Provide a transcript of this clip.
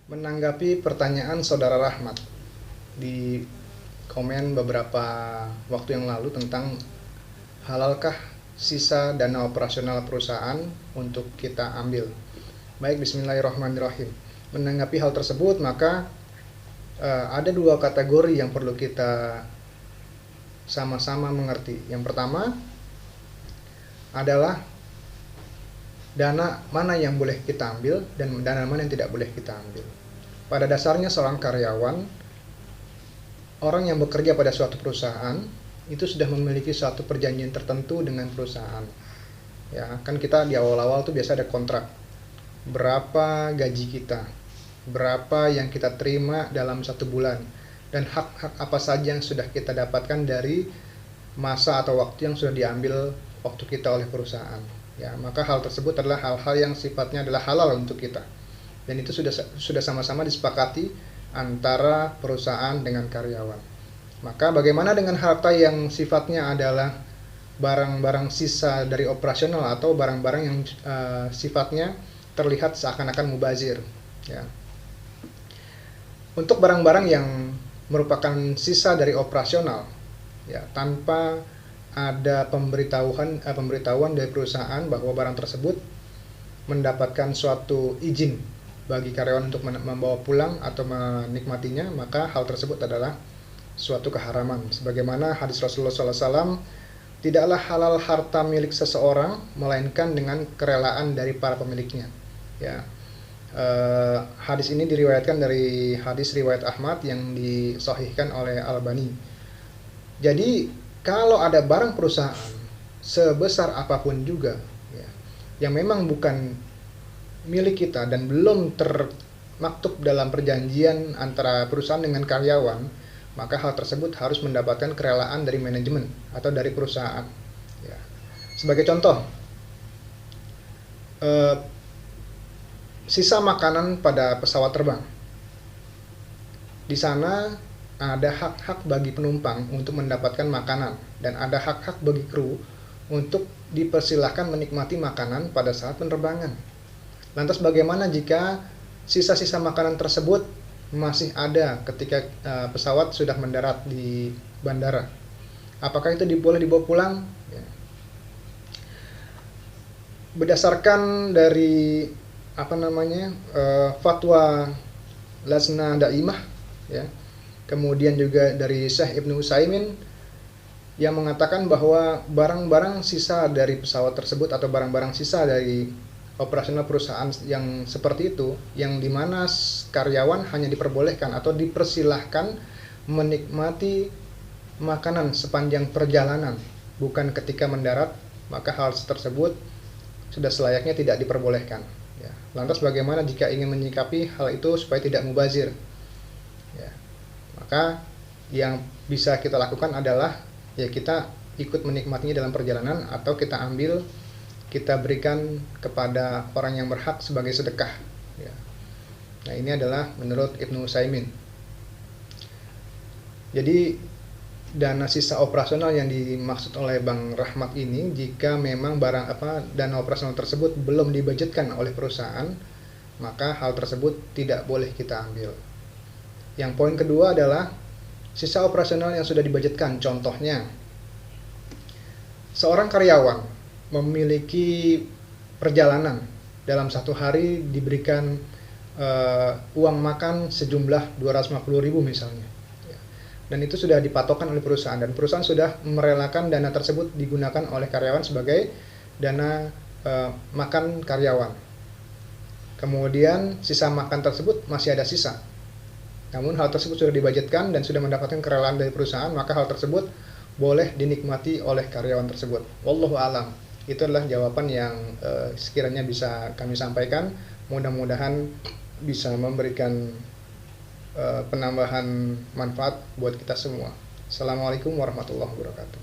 Menanggapi pertanyaan Saudara Rahmat di komen beberapa waktu yang lalu tentang halalkah sisa dana operasional perusahaan untuk kita ambil. Baik, bismillahirrahmanirrahim. Menanggapi hal tersebut, maka ada dua kategori yang perlu kita sama-sama mengerti. Yang pertama adalah dana mana yang boleh kita ambil dan dana mana yang tidak boleh kita ambil. Pada dasarnya seorang karyawan, orang yang bekerja pada suatu perusahaan itu sudah memiliki suatu perjanjian tertentu dengan perusahaan. Ya, kan kita di awal-awal tuh biasa ada kontrak. Berapa gaji kita, berapa yang kita terima dalam satu bulan, dan hak-hak apa saja yang sudah kita dapatkan dari masa atau waktu yang sudah diambil waktu kita oleh perusahaan. Ya, maka hal tersebut adalah hal-hal yang sifatnya adalah halal untuk kita. Dan itu sudah sama-sama disepakati antara perusahaan dengan karyawan. Maka bagaimana dengan harta yang sifatnya adalah barang-barang sisa dari operasional atau barang-barang yang sifatnya terlihat seakan-akan mubazir, ya. Untuk barang-barang yang merupakan sisa dari operasional, ya, tanpa ada pemberitahuan dari perusahaan bahwa barang tersebut mendapatkan suatu izin bagi karyawan untuk membawa pulang atau menikmatinya, maka hal tersebut adalah suatu keharaman. Sebagaimana hadis Rasulullah SAW, tidaklah halal harta milik seseorang melainkan dengan kerelaan dari para pemiliknya. Ya, hadis ini diriwayatkan dari hadis riwayat Ahmad yang disahihkan oleh Al-Albani. Jadi kalau ada barang perusahaan sebesar apapun juga, ya, yang memang bukan milik kita dan belum termaktub dalam perjanjian antara perusahaan dengan karyawan, maka hal tersebut harus mendapatkan kerelaan dari manajemen atau dari perusahaan. Ya. Sebagai contoh, sisa makanan pada pesawat terbang. Di sana ada hak-hak bagi penumpang untuk mendapatkan makanan dan ada hak-hak bagi kru untuk dipersilahkan menikmati makanan pada saat penerbangan. Lantas bagaimana jika sisa-sisa makanan tersebut masih ada ketika pesawat sudah mendarat di bandara? Apakah itu boleh dibawa pulang? Ya. Berdasarkan dari fatwa Lajnah Daimah, ya, kemudian juga dari Syekh Ibnu Utsaimin yang mengatakan bahwa barang-barang sisa dari pesawat tersebut atau barang-barang sisa dari operasional perusahaan yang seperti itu, yang dimana karyawan hanya diperbolehkan atau dipersilahkan menikmati makanan sepanjang perjalanan, bukan ketika mendarat, maka hal tersebut sudah selayaknya tidak diperbolehkan. Ya. Lantas bagaimana jika ingin menyikapi hal itu supaya tidak mubazir? Ya. Maka yang bisa kita lakukan adalah ya kita ikut menikmatinya dalam perjalanan atau kita ambil, kita berikan kepada orang yang berhak sebagai sedekah. Ya. Nah, ini adalah menurut Ibnu Utsaimin. Jadi dana sisa operasional yang dimaksud oleh Bang Rahmat ini, jika memang dana operasional tersebut belum dibudgetkan oleh perusahaan, maka hal tersebut tidak boleh kita ambil. Yang poin kedua adalah sisa operasional yang sudah dibudgetkan. Contohnya, seorang karyawan memiliki perjalanan dalam satu hari diberikan uang makan sejumlah 250.000 misalnya, ya. Dan itu sudah dipatokkan oleh perusahaan dan perusahaan sudah merelakan dana tersebut digunakan oleh karyawan sebagai dana makan karyawan. Kemudian sisa makan tersebut masih ada sisa, namun hal tersebut sudah dibudgetkan dan sudah mendapatkan kerelaan dari perusahaan, maka hal tersebut boleh dinikmati oleh karyawan tersebut. Wallahu a'lam. Itu adalah jawaban yang sekiranya bisa kami sampaikan. Mudah-mudahan bisa memberikan penambahan manfaat buat kita semua. Assalamualaikum warahmatullahi wabarakatuh.